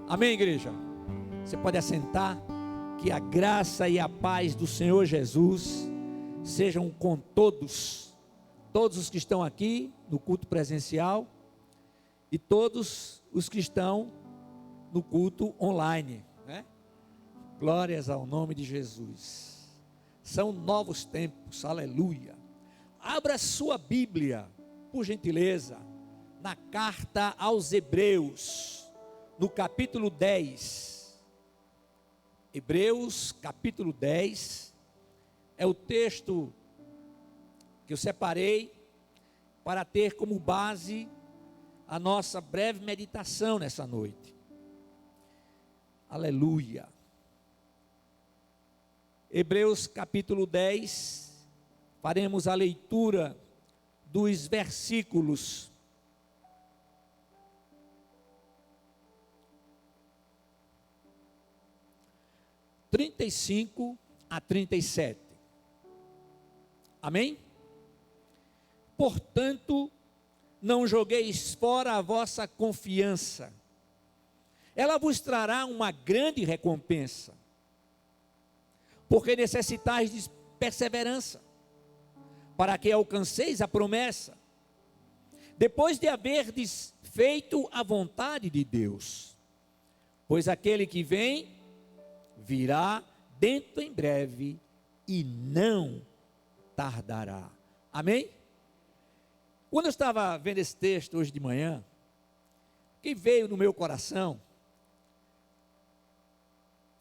Amém, igreja? Você pode assentar. Que a graça e a paz do Senhor Jesus sejam com todos os que estão aqui no culto presencial e todos os que estão no culto online, né? Glórias ao nome de Jesus. São novos tempos, aleluia. Abra sua Bíblia, por gentileza, na carta aos Hebreus, no capítulo 10. Hebreus capítulo 10, é o texto que eu separei para ter como base a nossa breve meditação nessa noite. Aleluia. Hebreus capítulo 10, faremos a leitura dos versículos 35 a 37. Amém? Portanto, não jogueis fora a vossa confiança, ela vos trará uma grande recompensa, porque necessitais de perseverança, para que alcanceis a promessa, depois de haverdes feito a vontade de Deus. Pois aquele que vem virá dentro em breve e não tardará. Amém? Quando eu estava vendo esse texto hoje de manhã, o que veio no meu coração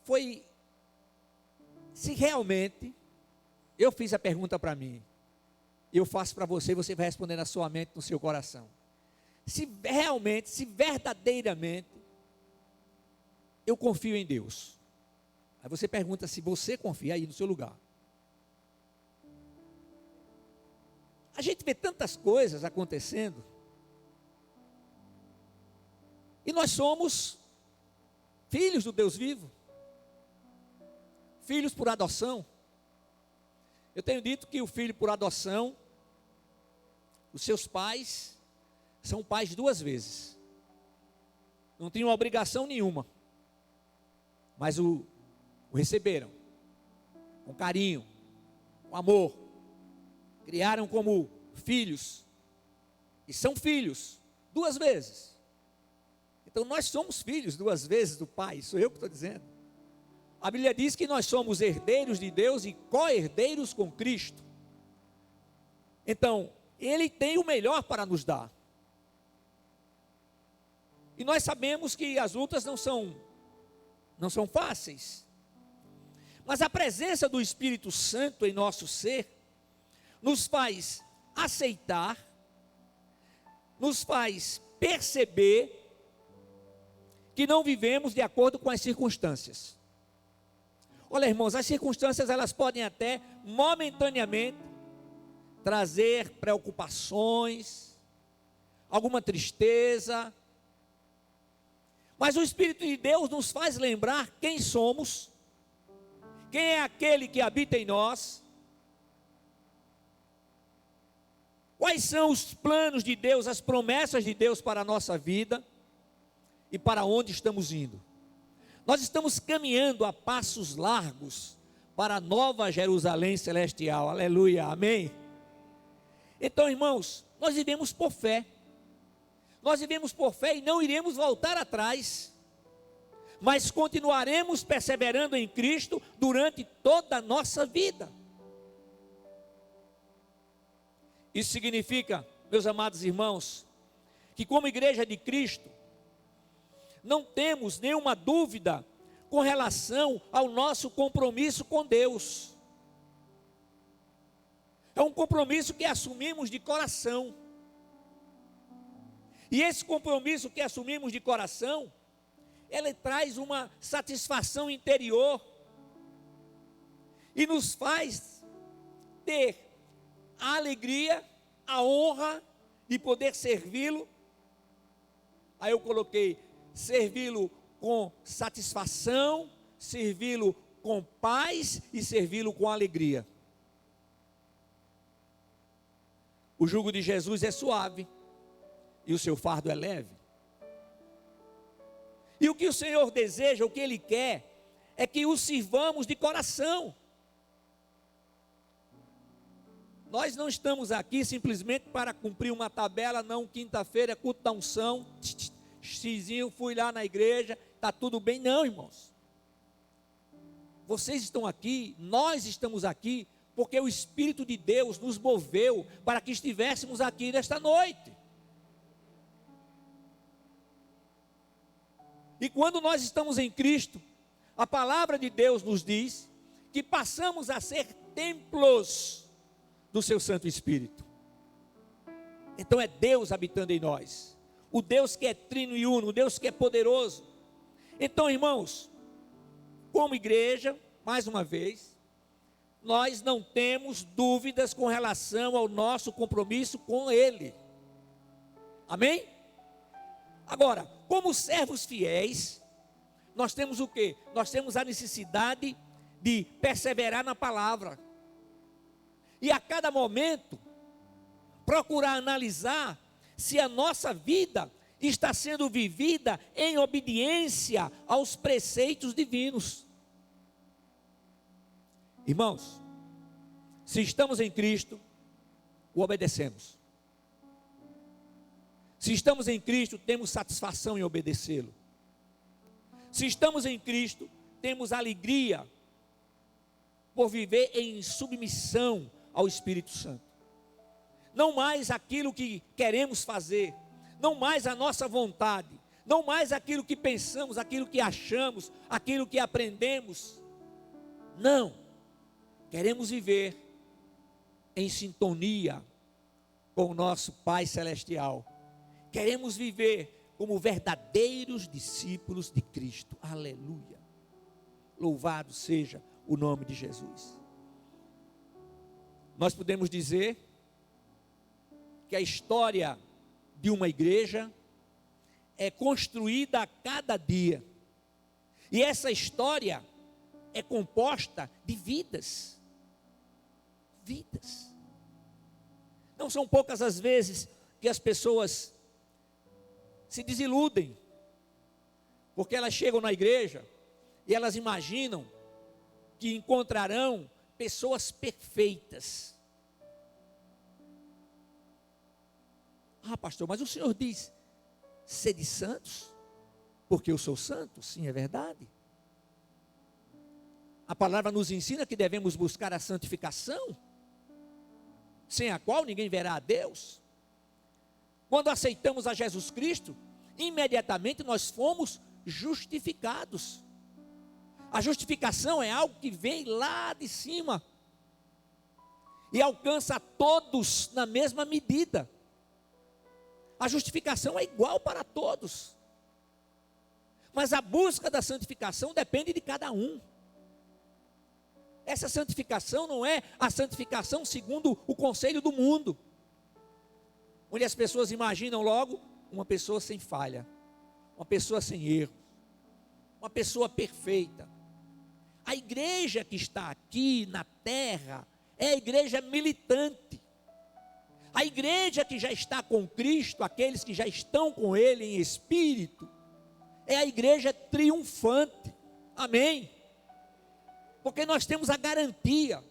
foi se realmente eu fiz a pergunta para mim, eu faço para você e você vai responder na sua mente, no seu coração. Se realmente, se verdadeiramente eu confio em Deus. Aí você pergunta se você confia aí no seu lugar. A gente vê tantas coisas acontecendo. E nós somos filhos do Deus vivo. Filhos por adoção. Eu tenho dito que o filho por adoção, os seus pais, são pais duas vezes. Não tinham obrigação nenhuma. Mas o receberam com carinho, com amor, criaram como filhos, e são filhos duas vezes. Então nós somos filhos duas vezes do Pai, sou eu que estou dizendo. A Bíblia diz que nós somos herdeiros de Deus e co-herdeiros com Cristo. Então, Ele tem o melhor para nos dar. E nós sabemos que as lutas não são fáceis. Mas a presença do Espírito Santo em nosso ser nos faz aceitar, nos faz perceber que não vivemos de acordo com as circunstâncias. Olha, irmãos, as circunstâncias elas podem até momentaneamente trazer preocupações, alguma tristeza, mas o Espírito de Deus nos faz lembrar quem somos. Quem é aquele que habita em nós? Quais são os planos de Deus, as promessas de Deus para a nossa vida e para onde estamos indo? Nós estamos caminhando a passos largos para a nova Jerusalém celestial, aleluia, amém? Então, irmãos, nós vivemos por fé. Nós vivemos por fé e não iremos voltar atrás, mas continuaremos perseverando em Cristo durante toda a nossa vida. Isso significa, meus amados irmãos, que como igreja de Cristo, não temos nenhuma dúvida com relação ao nosso compromisso com Deus. É um compromisso que assumimos de coração. E esse compromisso que assumimos de coração, ele traz uma satisfação interior e nos faz ter a alegria, a honra de poder servi-lo. Aí eu coloquei servi-lo com satisfação, servi-lo com paz e servi-lo com alegria. O jugo de Jesus é suave e o seu fardo é leve. E o que o Senhor deseja, o que Ele quer, é que o sirvamos de coração. Nós não estamos aqui simplesmente para cumprir uma tabela, não, quinta-feira, culto da unção, xizinho, fui lá na igreja, está tudo bem. Não, irmãos. Vocês estão aqui, nós estamos aqui, porque o Espírito de Deus nos moveu para que estivéssemos aqui nesta noite. E quando nós estamos em Cristo, a palavra de Deus nos diz que passamos a ser templos do seu Santo Espírito. Então é Deus habitando em nós, o Deus que é trino e uno, o Deus que é poderoso. Então, irmãos, como igreja, mais uma vez, nós não temos dúvidas com relação ao nosso compromisso com Ele. Amém? Agora, como servos fiéis, nós temos o quê? Nós temos a necessidade de perseverar na palavra. E a cada momento, procurar analisar se a nossa vida está sendo vivida em obediência aos preceitos divinos. Irmãos, se estamos em Cristo, o obedecemos. Se estamos em Cristo, temos satisfação em obedecê-lo. Se estamos em Cristo, temos alegria por viver em submissão ao Espírito Santo. Não mais aquilo que queremos fazer, não mais a nossa vontade, não mais aquilo que pensamos, aquilo que achamos, aquilo que aprendemos. Não, queremos viver em sintonia com o nosso Pai Celestial. Queremos viver como verdadeiros discípulos de Cristo. Aleluia. Louvado seja o nome de Jesus. Nós podemos dizer que a história de uma igreja é construída a cada dia. E essa história é composta de vidas. Vidas. Não são poucas as vezes que as pessoas se desiludem, porque elas chegam na igreja e elas imaginam que encontrarão pessoas perfeitas. Ah, pastor, mas o Senhor diz, sede santos, porque eu sou santo. Sim, é verdade. A palavra nos ensina que devemos buscar a santificação, sem a qual ninguém verá a Deus. Quando aceitamos a Jesus Cristo, imediatamente nós fomos justificados. A justificação é algo que vem lá de cima e alcança a todos na mesma medida. A justificação é igual para todos, mas a busca da santificação depende de cada um. Essa santificação não é a santificação segundo o conselho do mundo, onde as pessoas imaginam logo uma pessoa sem falha, uma pessoa sem erro, uma pessoa perfeita. A igreja que está aqui na terra é a igreja militante. A igreja que já está com Cristo, aqueles que já estão com Ele em espírito, é a igreja triunfante. Amém? Porque nós temos a garantia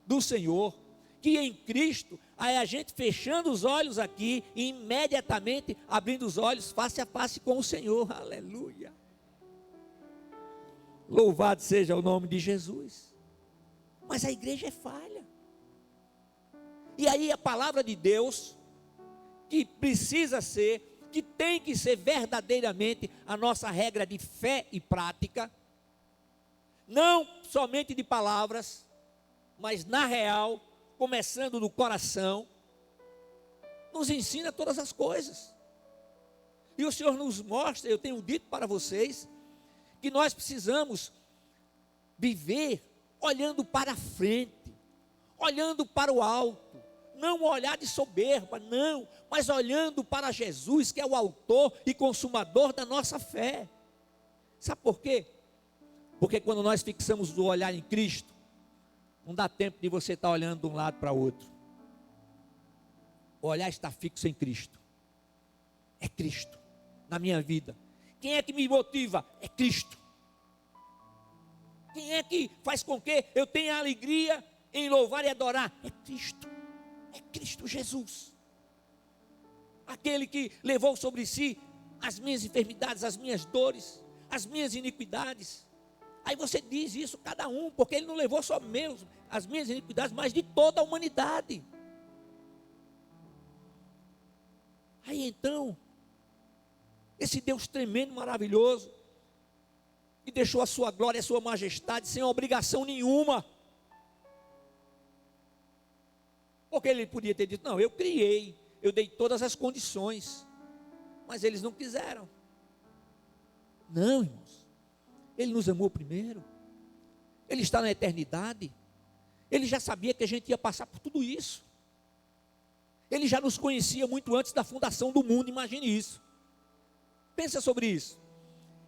do Senhor, que em Cristo, aí a gente fechando os olhos aqui, e imediatamente abrindo os olhos face a face com o Senhor. Aleluia. Louvado seja o nome de Jesus. Mas a igreja é falha. E aí a palavra de Deus, que precisa ser, que tem que ser verdadeiramente a nossa regra de fé e prática, não somente de palavras, mas na real, começando no coração, nos ensina todas as coisas. E o Senhor nos mostra, eu tenho dito para vocês, que nós precisamos viver olhando para a frente, olhando para o alto, não olhar de soberba, não, mas olhando para Jesus, que é o autor e consumador da nossa fé. Sabe por quê? Porque quando nós fixamos o olhar em Cristo, não dá tempo de você estar olhando de um lado para o outro. O olhar está fixo em Cristo. É Cristo na minha vida. Quem é que me motiva? É Cristo. Quem é que faz com que eu tenha alegria em louvar e adorar? É Cristo. É Cristo Jesus. Aquele que levou sobre si as minhas enfermidades, as minhas dores, as minhas iniquidades. Aí você diz isso, cada um, porque ele não levou só as minhas iniquidades, mas de toda a humanidade. Aí então, esse Deus tremendo, maravilhoso, que deixou a sua glória, a sua majestade, sem obrigação nenhuma. Porque ele podia ter dito, não, eu criei, eu dei todas as condições, mas eles não quiseram. Não, irmãos, ele nos amou primeiro, ele está na eternidade, ele já sabia que a gente ia passar por tudo isso, ele já nos conhecia muito antes da fundação do mundo, imagine isso, pensa sobre isso,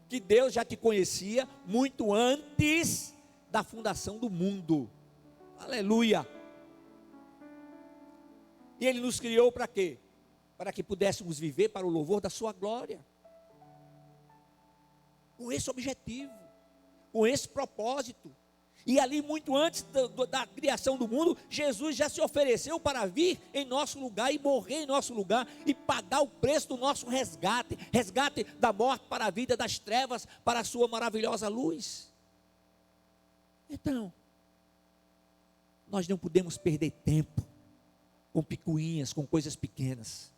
que Deus já te conhecia muito antes da fundação do mundo, aleluia, e ele nos criou para quê? Para que pudéssemos viver para o louvor da sua glória, com esse objetivo, com esse propósito. E ali muito antes da criação do mundo, Jesus já se ofereceu para vir em nosso lugar e morrer em nosso lugar e pagar o preço do nosso resgate, resgate da morte para a vida, das trevas para a sua maravilhosa luz. Então, nós não podemos perder tempo com picuinhas, com coisas pequenas,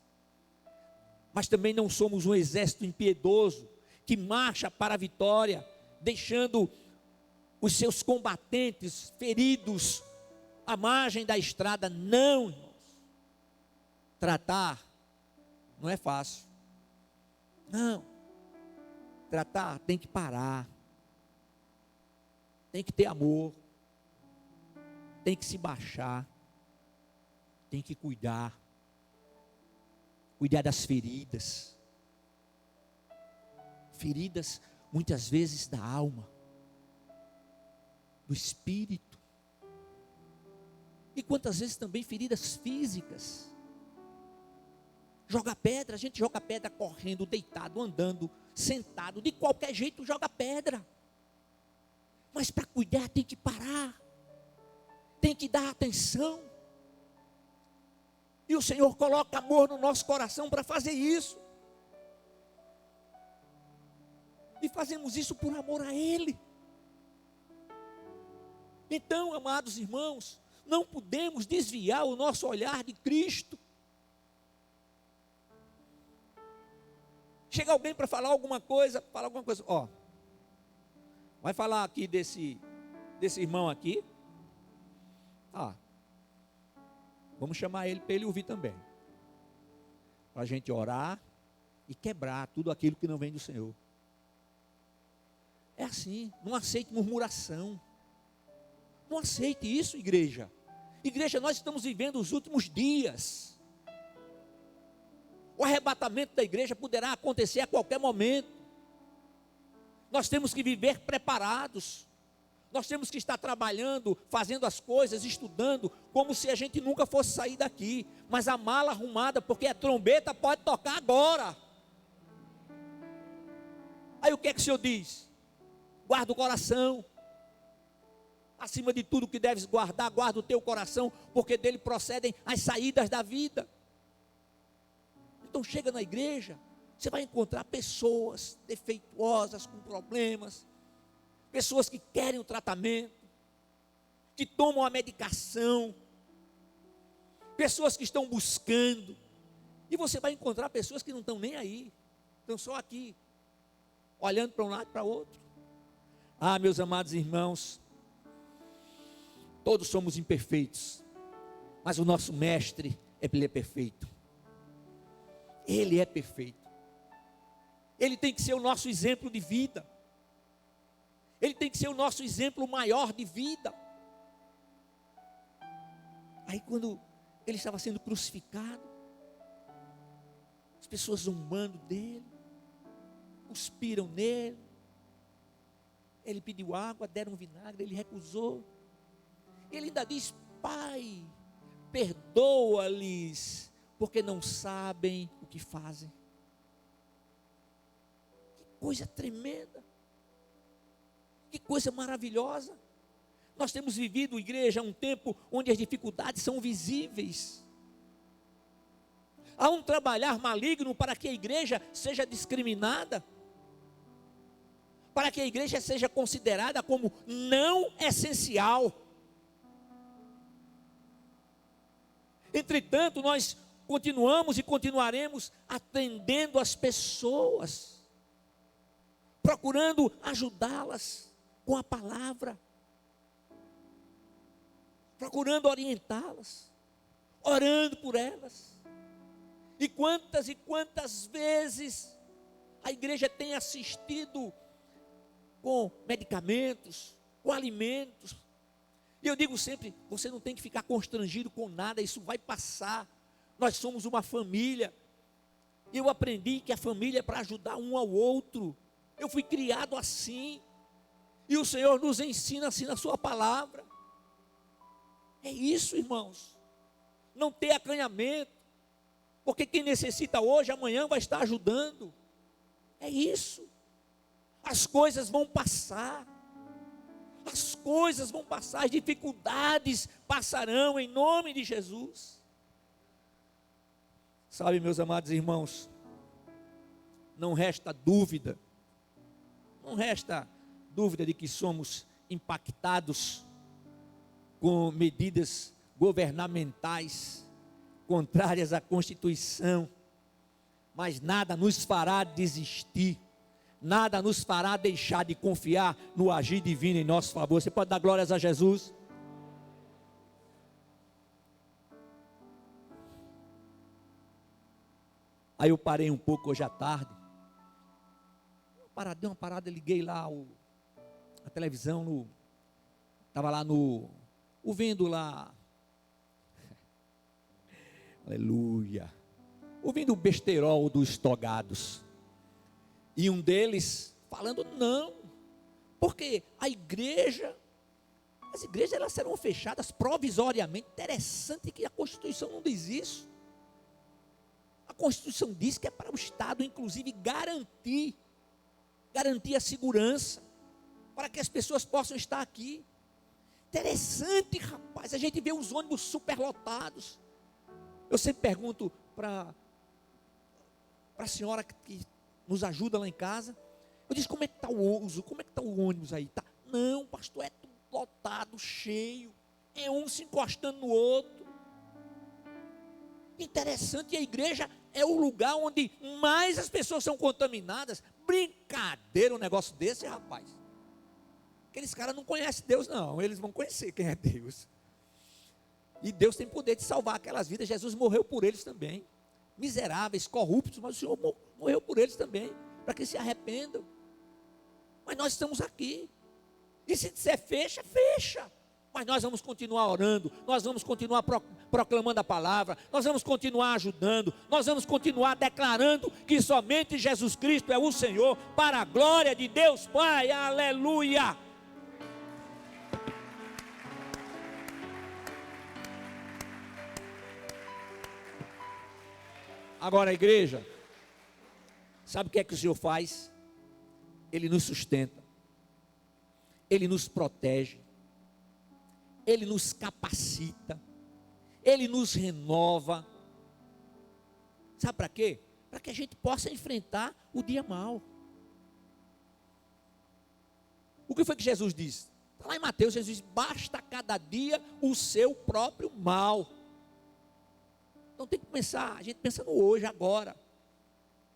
mas também não somos um exército impiedoso que marcha para a vitória, deixando os seus combatentes feridos à margem da estrada. Não, irmãos. Tratar não é fácil. Não. Tratar tem que parar. Tem que ter amor. Tem que se baixar. Tem que cuidar. Cuidar das feridas. Feridas muitas vezes da alma, do espírito, e quantas vezes também feridas físicas. Joga pedra, a gente joga pedra correndo, deitado, andando, sentado, de qualquer jeito joga pedra, mas para cuidar tem que parar, tem que dar atenção, e o Senhor coloca amor no nosso coração para fazer isso. E fazemos isso por amor a Ele. Então, amados irmãos, não podemos desviar o nosso olhar de Cristo. Chega alguém para falar alguma coisa, ó, vai falar aqui desse irmão aqui, vamos chamar ele para ele ouvir também, para a gente orar e quebrar tudo aquilo que não vem do Senhor. É assim, não aceite murmuração, não aceite isso, igreja. Igreja, nós estamos vivendo os últimos dias, o arrebatamento da igreja poderá acontecer a qualquer momento, nós temos que viver preparados, nós temos que estar trabalhando, fazendo as coisas, estudando, como se a gente nunca fosse sair daqui, mas a mala arrumada, porque a trombeta pode tocar agora. Aí o que é que o Senhor diz? Guarda o coração, acima de tudo que deves guardar, guarda o teu coração, porque dele procedem as saídas da vida. Então chega na igreja, você vai encontrar pessoas defeituosas, com problemas, pessoas que querem o tratamento, que tomam a medicação, pessoas que estão buscando, e você vai encontrar pessoas que não estão nem aí, estão só aqui, olhando para um lado e para o outro. Ah, meus amados irmãos, todos somos imperfeitos, mas o nosso mestre, ele é perfeito. Ele é perfeito. Ele tem que ser o nosso exemplo de vida. Ele tem que ser o nosso exemplo maior de vida. Aí quando ele estava sendo crucificado, as pessoas zombando dele, cuspiram nele, ele pediu água, deram vinagre, ele recusou. Ele ainda diz: Pai, perdoa-lhes, porque não sabem o que fazem. Que coisa tremenda. Que coisa maravilhosa. Nós temos vivido, igreja, um tempo onde as dificuldades são visíveis. Há um trabalhar maligno para que a igreja seja discriminada, para que a igreja seja considerada como não essencial. Entretanto, nós continuamos e continuaremos atendendo as pessoas, procurando ajudá-las com a palavra, procurando orientá-las, orando por elas. E quantas vezes a igreja tem assistido com medicamentos, com alimentos. E eu digo sempre, você não tem que ficar constrangido com nada, isso vai passar. Nós somos uma família. Eu aprendi que a família é para ajudar um ao outro. Eu fui criado assim. E o Senhor nos ensina assim na sua palavra. É isso, irmãos. Não ter acanhamento. Porque quem necessita hoje, amanhã vai estar ajudando. É isso. As coisas vão passar. As coisas vão passar, as dificuldades passarão em nome de Jesus. Sabe, meus amados irmãos, não resta dúvida de que somos impactados com medidas governamentais contrárias à Constituição, mas nada nos fará desistir. Nada nos fará deixar de confiar no agir divino em nosso favor. Você pode dar glórias a Jesus? Aí eu parei um pouco hoje à tarde. Dei uma parada, liguei lá a televisão, estava lá ouvindo lá, aleluia, ouvindo o besterol dos togados. E um deles falando, não, porque as igrejas elas serão fechadas provisoriamente. Interessante que a Constituição não diz isso. A Constituição diz que é para o Estado, inclusive, garantir a segurança, para que as pessoas possam estar aqui. Interessante, rapaz, a gente vê os ônibus superlotados. Eu sempre pergunto para a senhora que nos ajuda lá em casa, eu disse, como é que está o ônibus aí? Tá? Não, pastor, é tudo lotado, cheio, é um se encostando no outro. Interessante, e a igreja é o lugar onde mais as pessoas são contaminadas. Brincadeira um negócio desse, rapaz. Aqueles caras não conhecem Deus, não, eles vão conhecer quem é Deus. E Deus tem poder de salvar aquelas vidas. Jesus morreu por eles também, miseráveis, corruptos, mas o Senhor morreu por eles também, para que se arrependam. Mas nós estamos aqui, e se disser fecha, fecha, mas nós vamos continuar orando, nós vamos continuar proclamando a palavra, nós vamos continuar ajudando, nós vamos continuar declarando que somente Jesus Cristo é o Senhor, para a glória de Deus Pai, aleluia. Agora, a igreja, sabe o que é que o Senhor faz? Ele nos sustenta, Ele nos protege, Ele nos capacita, Ele nos renova. Sabe para quê? Para que a gente possa enfrentar o dia mau. O que foi que Jesus disse? Está lá em Mateus, Jesus diz, basta cada dia o seu próprio mal. Então tem que pensar, a gente pensa no hoje, agora.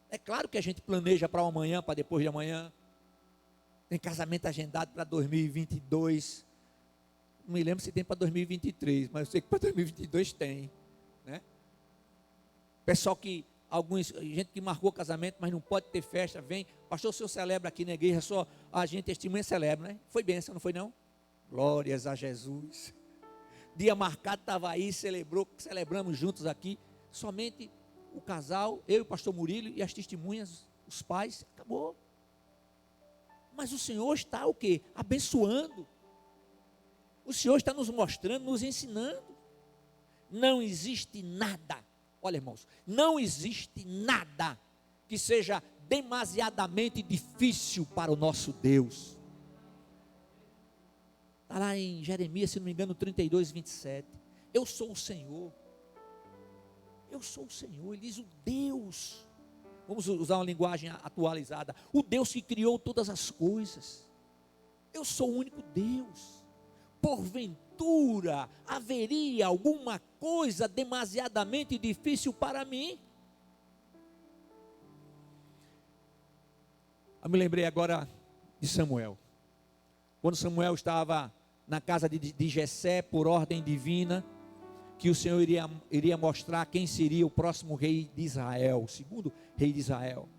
É claro que a gente planeja para o amanhã, para depois de amanhã. Tem casamento agendado para 2022. Não me lembro se tem para 2023, mas eu sei que para 2022 tem, né? Pessoal gente que marcou casamento, mas não pode ter festa, vem, pastor, o senhor celebra aqui na igreja, só a gente testemunha celebra, né? Foi bênção, não foi não? Glórias a Jesus. Dia marcado estava aí, celebramos juntos aqui, somente o casal, eu e o pastor Murilo e as testemunhas, os pais, acabou. Mas o Senhor está o quê? Abençoando. O Senhor está nos mostrando, nos ensinando. Não existe nada, olha irmãos, não existe nada que seja demasiadamente difícil para o nosso Deus. Está lá em Jeremias, se não me engano, 32, 27. Eu sou o Senhor. Eu sou o Senhor. Ele diz o Deus. Vamos usar uma linguagem atualizada. O Deus que criou todas as coisas. Eu sou o único Deus. Porventura haveria alguma coisa demasiadamente difícil para mim? Eu me lembrei agora de Samuel. Quando Samuel estava na casa de Jessé, por ordem divina, que o Senhor iria mostrar quem seria o próximo rei de Israel, o segundo rei de Israel.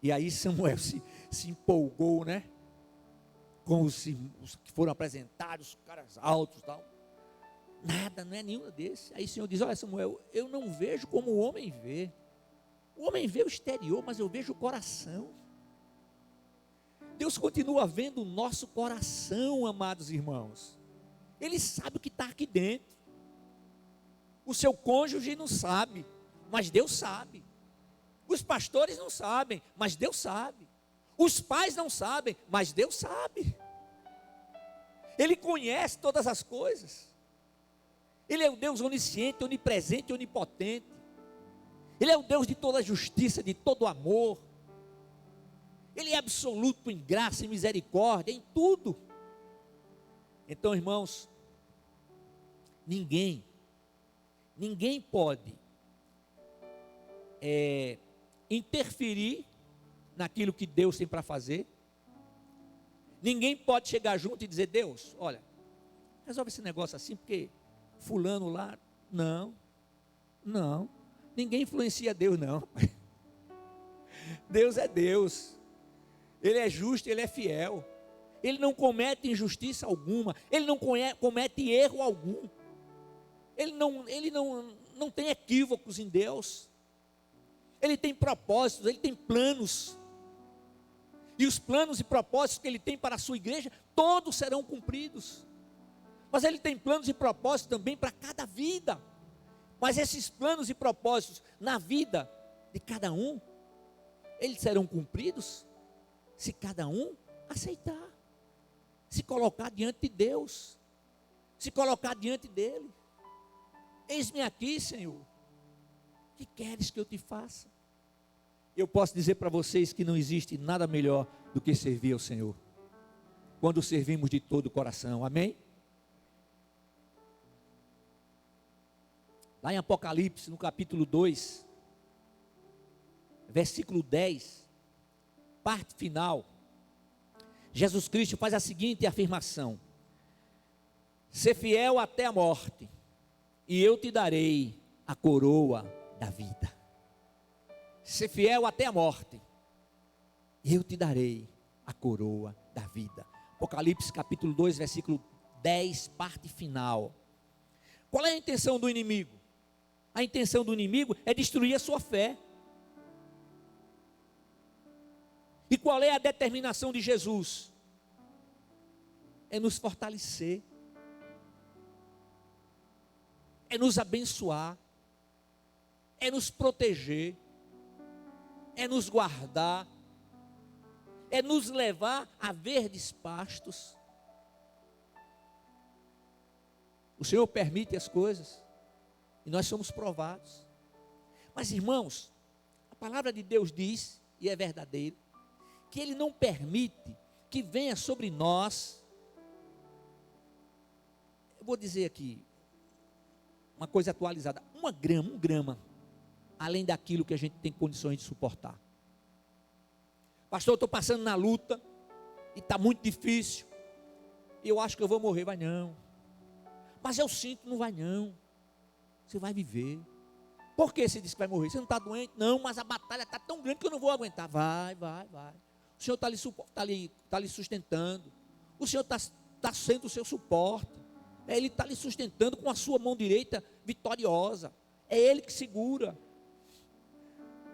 E aí Samuel se empolgou, né? Com os que foram apresentados, os caras altos e tal. Nada, não é nenhum desse. Aí o Senhor diz: olha, Samuel, eu não vejo como o homem vê. O homem vê o exterior, mas eu vejo o coração. Deus continua vendo o nosso coração, amados irmãos. Ele sabe o que está aqui dentro. O seu cônjuge não sabe, mas Deus sabe. Os pastores não sabem, mas Deus sabe. Os pais não sabem, mas Deus sabe. Ele conhece todas as coisas. Ele é o Deus onisciente, onipresente, onipotente. Ele é o Deus de toda justiça, de todo amor. Ele é absoluto em graça e misericórdia, em tudo. Então, irmãos, ninguém pode interferir naquilo que Deus tem para fazer. Ninguém pode chegar junto e dizer: Deus, olha, resolve esse negócio assim, porque fulano lá, não, ninguém influencia Deus não. Deus é Deus, Ele é justo, Ele é fiel, Ele não comete injustiça alguma, Ele não comete erro algum, Ele não tem equívocos em Deus, Ele tem propósitos, Ele tem planos, e os planos e propósitos que Ele tem para a sua igreja, todos serão cumpridos, mas Ele tem planos e propósitos também para cada vida, mas esses planos e propósitos na vida de cada um, eles serão cumpridos se cada um aceitar, se colocar diante de Deus, se colocar diante dEle. Eis-me aqui, Senhor, o que queres que eu te faça? Eu posso dizer para vocês que não existe nada melhor do que servir ao Senhor, quando servimos de todo o coração, amém? Lá em Apocalipse, no capítulo 2, versículo 10, parte final, Jesus Cristo faz a seguinte afirmação: ser fiel até a morte, e eu te darei a coroa da vida. Ser fiel até a morte, e eu te darei a coroa da vida. Apocalipse capítulo 2, versículo 10, parte final. Qual é a intenção do inimigo? A intenção do inimigo é destruir a sua fé. E qual é a determinação de Jesus? É nos fortalecer, é nos abençoar, é nos proteger, é nos guardar, é nos levar a verdes pastos. O Senhor permite as coisas, e nós somos provados. Mas, irmãos, a palavra de Deus diz, e é verdadeiro, que Ele não permite que venha sobre nós, eu vou dizer aqui, uma coisa atualizada, um grama, além daquilo que a gente tem condições de suportar. Pastor, eu estou passando na luta, e está muito difícil, eu acho que eu vou morrer. Vai não, mas eu sinto, não vai não, você vai viver. Por que você disse que vai morrer? Você não está doente? Não, mas a batalha está tão grande que eu não vou aguentar. Vai. O Senhor está lhe sustentando. O Senhor está sendo o seu suporte. Ele está lhe sustentando com a sua mão direita vitoriosa. É Ele que segura.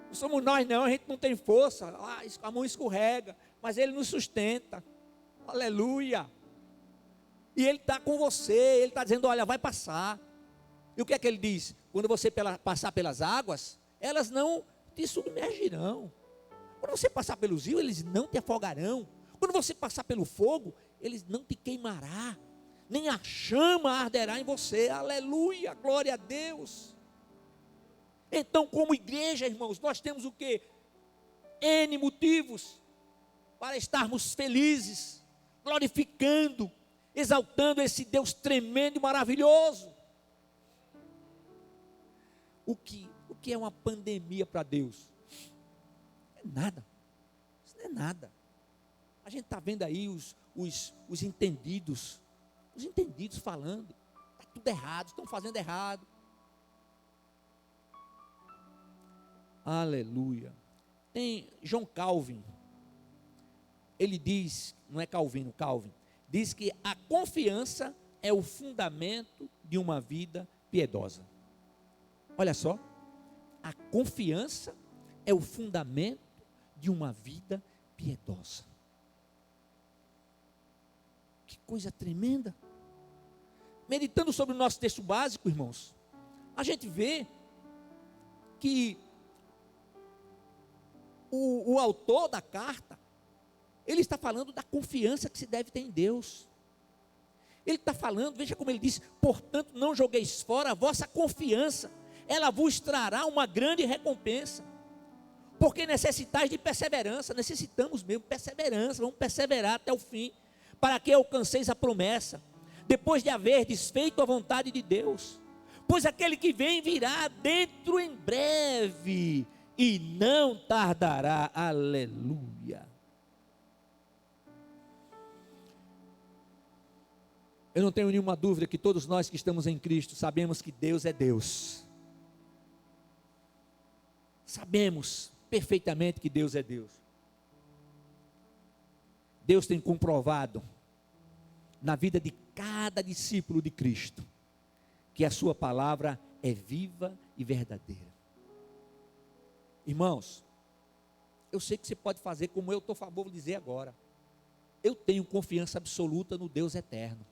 Não somos nós não, a gente não tem força. A mão escorrega, mas Ele nos sustenta. Aleluia. E Ele está com você. Ele está dizendo: olha, vai passar. E o que é que Ele diz? Quando você passar pelas águas, elas não te submergirão. Quando você passar pelos rios, eles não te afogarão. Quando você passar pelo fogo, eles não te queimará, nem a chama arderá em você. Aleluia, glória a Deus. Então, como igreja, irmãos, nós temos o quê? N motivos para estarmos felizes, glorificando, exaltando esse Deus tremendo e maravilhoso. O que é uma pandemia para Deus? Não é nada. Isso não é nada. A gente está vendo aí os entendidos falando, está tudo errado, estão fazendo errado. Aleluia. Tem John Calvin, ele diz, não é Calvino, Calvin, diz que a confiança é o fundamento de uma vida piedosa. Olha só, a confiança é o fundamento de uma vida piedosa. Que coisa tremenda. Meditando sobre o nosso texto básico, irmãos, a gente vê que o autor da carta, ele está falando da confiança que se deve ter em Deus. Ele está falando, veja como ele diz: portanto não jogueis fora a vossa confiança, ela vos trará uma grande recompensa. Porque necessitais de perseverança, necessitamos mesmo perseverança, vamos perseverar até o fim, para que alcanceis a promessa, depois de haver desfeito a vontade de Deus. Pois aquele que vem virá dentro em breve, e não tardará. Aleluia. Eu não tenho nenhuma dúvida que todos nós que estamos em Cristo sabemos que Deus é Deus. Sabemos perfeitamente que Deus é Deus. Deus tem comprovado na vida de cada discípulo de Cristo que a sua palavra é viva e verdadeira. Irmãos, eu sei que você pode fazer como eu estou a favor de dizer agora. Eu tenho confiança absoluta no Deus eterno.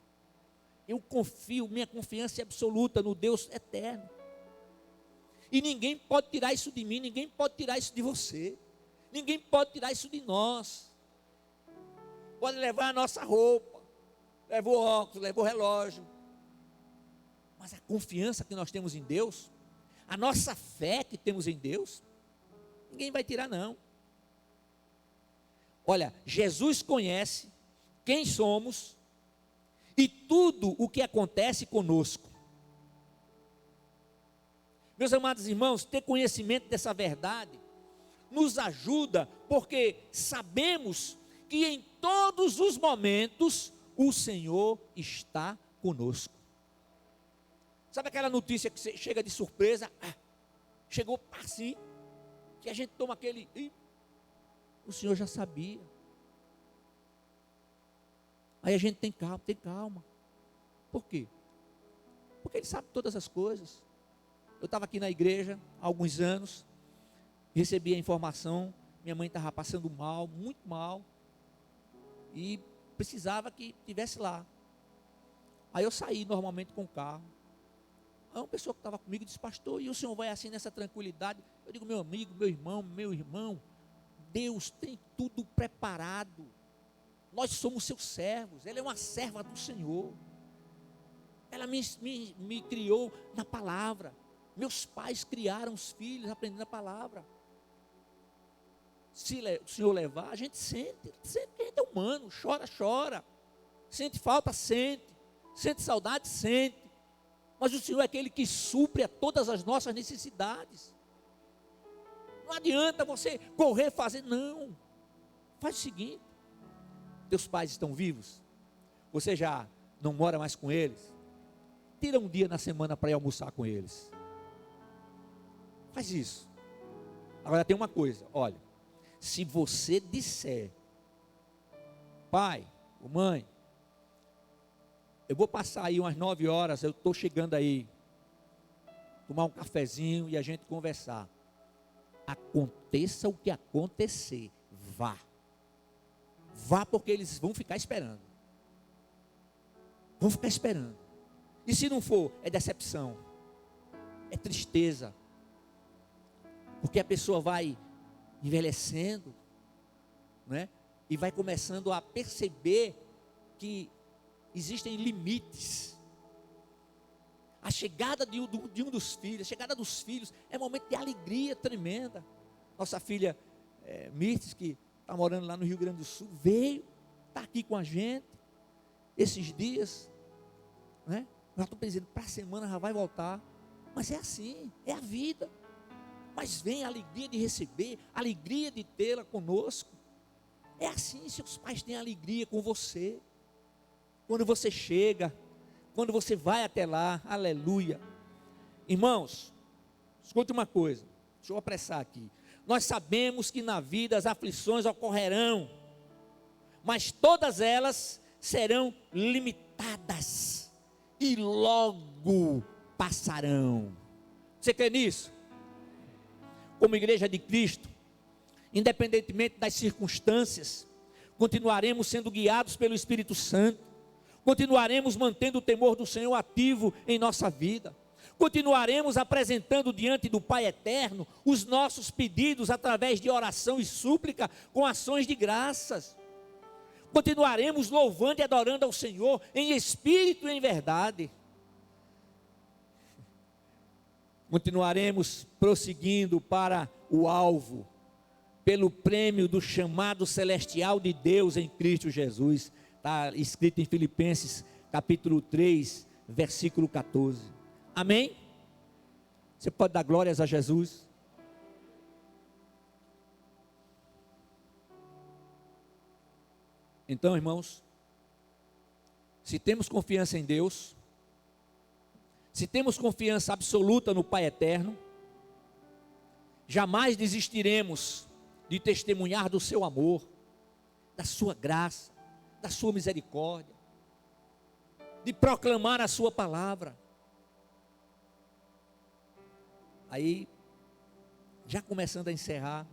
Eu confio, minha confiança é absoluta no Deus eterno. E ninguém pode tirar isso de mim, ninguém pode tirar isso de você. Ninguém pode tirar isso de nós. Pode levar a nossa roupa, leva o óculos, leva o relógio. Mas a confiança que nós temos em Deus, a nossa fé que temos em Deus, ninguém vai tirar não. Olha, Jesus conhece quem somos e tudo o que acontece conosco. Meus amados irmãos, ter conhecimento dessa verdade nos ajuda, porque sabemos que em todos os momentos o Senhor está conosco. Sabe aquela notícia que chega de surpresa? Chegou assim, que a gente toma aquele... o Senhor já sabia. Aí a gente tem calma. Por quê? Porque Ele sabe todas as coisas. Eu estava aqui na igreja há alguns anos, recebi a informação, minha mãe estava passando mal, muito mal, e precisava que estivesse lá. Aí eu saí normalmente com o carro. Aí uma pessoa que estava comigo disse: pastor, e o senhor vai assim nessa tranquilidade? Eu digo: meu amigo, meu irmão, Deus tem tudo preparado. Nós somos seus servos, ela é uma serva do Senhor. Ela me criou na palavra. Meus pais criaram os filhos aprendendo a palavra. Se o Senhor levar, a gente sente que a gente é humano, chora, sente falta, sente saudade, sente. Mas o Senhor é aquele que supre a todas as nossas necessidades. Não adianta você correr fazer, não. Faz o seguinte: teus pais estão vivos, você já não mora mais com eles, tira um dia na semana para ir almoçar com eles. Faz isso. Agora tem uma coisa, olha, se você disser: pai ou mãe, eu vou passar aí umas 9 horas, eu estou chegando aí, tomar um cafezinho e a gente conversar. Aconteça o que acontecer, vá. Vá, porque eles vão ficar esperando. Vão ficar esperando. E se não for, é decepção, é tristeza. Porque a pessoa vai envelhecendo, né? E vai começando a perceber que existem limites. A chegada de um dos filhos, a chegada dos filhos é um momento de alegria tremenda. Nossa filha Mirtes, que está morando lá no Rio Grande do Sul, veio, está aqui com a gente esses dias, né? Já estou pensando, para a semana já vai voltar. Mas é assim, é a vida. Mas vem a alegria de receber, a alegria de tê-la conosco. É assim, seus pais têm alegria com você. Quando você chega, quando você vai até lá, aleluia. Irmãos, escute uma coisa, deixa eu apressar aqui. Nós sabemos que na vida as aflições ocorrerão, mas todas elas serão limitadas e logo passarão. Você crê nisso? Como igreja de Cristo, independentemente das circunstâncias, continuaremos sendo guiados pelo Espírito Santo, continuaremos mantendo o temor do Senhor ativo em nossa vida, continuaremos apresentando diante do Pai Eterno os nossos pedidos através de oração e súplica com ações de graças, continuaremos louvando e adorando ao Senhor em espírito e em verdade, continuaremos prosseguindo para o alvo, pelo prêmio do chamado celestial de Deus em Cristo Jesus. Está escrito em Filipenses capítulo 3, versículo 14. Amém? Você pode dar glórias a Jesus? Então, irmãos, se temos confiança em Deus, se temos confiança absoluta no Pai Eterno, jamais desistiremos de testemunhar do seu amor, da sua graça, da sua misericórdia, de proclamar a sua palavra. Aí, já começando a encerrar,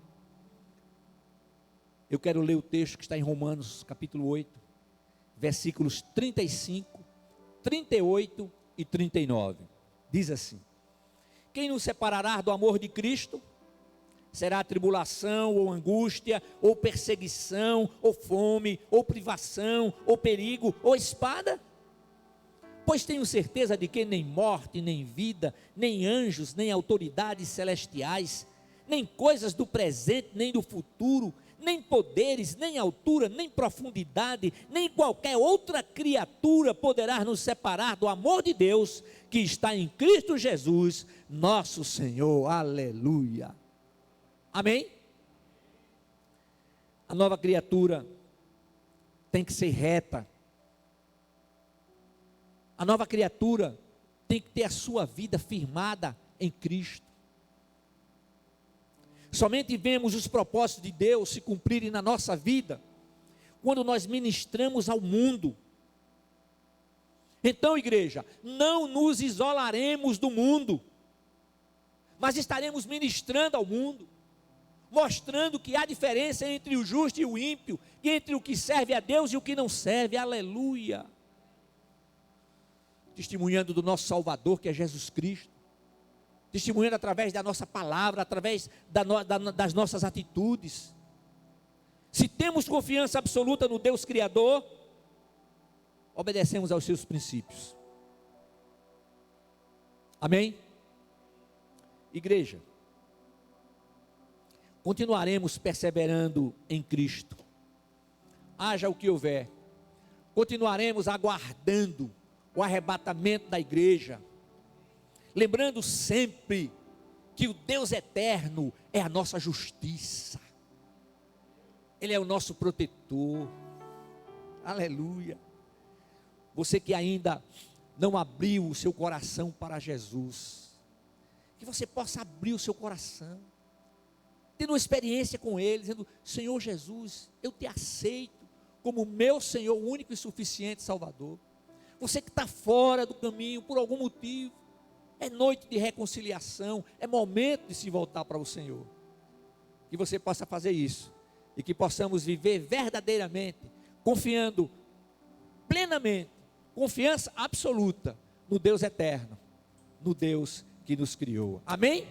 eu quero ler o texto que está em Romanos capítulo 8, versículos 35, 38 e 39, diz assim: quem nos separará do amor de Cristo? Será tribulação, ou angústia, ou perseguição, ou fome, ou privação, ou perigo, ou espada? Pois tenho certeza de que nem morte, nem vida, nem anjos, nem autoridades celestiais, nem coisas do presente, nem do futuro, nem poderes, nem altura, nem profundidade, nem qualquer outra criatura poderá nos separar do amor de Deus que está em Cristo Jesus, nosso Senhor. Aleluia. Amém? A nova criatura tem que ser reta. A nova criatura tem que ter a sua vida firmada em Cristo. Somente vemos os propósitos de Deus se cumprirem na nossa vida quando nós ministramos ao mundo. Então, igreja, não nos isolaremos do mundo, mas estaremos ministrando ao mundo, mostrando que há diferença entre o justo e o ímpio, entre o que serve a Deus e o que não serve. Aleluia. Testemunhando do nosso Salvador, que é Jesus Cristo, testemunhando através da nossa palavra, através das nossas atitudes. Se temos confiança absoluta no Deus Criador, obedecemos aos seus princípios. Amém? Igreja, continuaremos perseverando em Cristo, haja o que houver, continuaremos aguardando o arrebatamento da igreja, lembrando sempre que o Deus eterno é a nossa justiça, Ele é o nosso protetor. Aleluia. Você que ainda não abriu o seu coração para Jesus, que você possa abrir o seu coração, tendo uma experiência com Ele, dizendo: Senhor Jesus, eu te aceito como meu Senhor único e suficiente Salvador. Você que está fora do caminho por algum motivo, é noite de reconciliação, é momento de se voltar para o Senhor. Que você possa fazer isso e que possamos viver verdadeiramente, confiando plenamente, confiança absoluta no Deus eterno, no Deus que nos criou. Amém?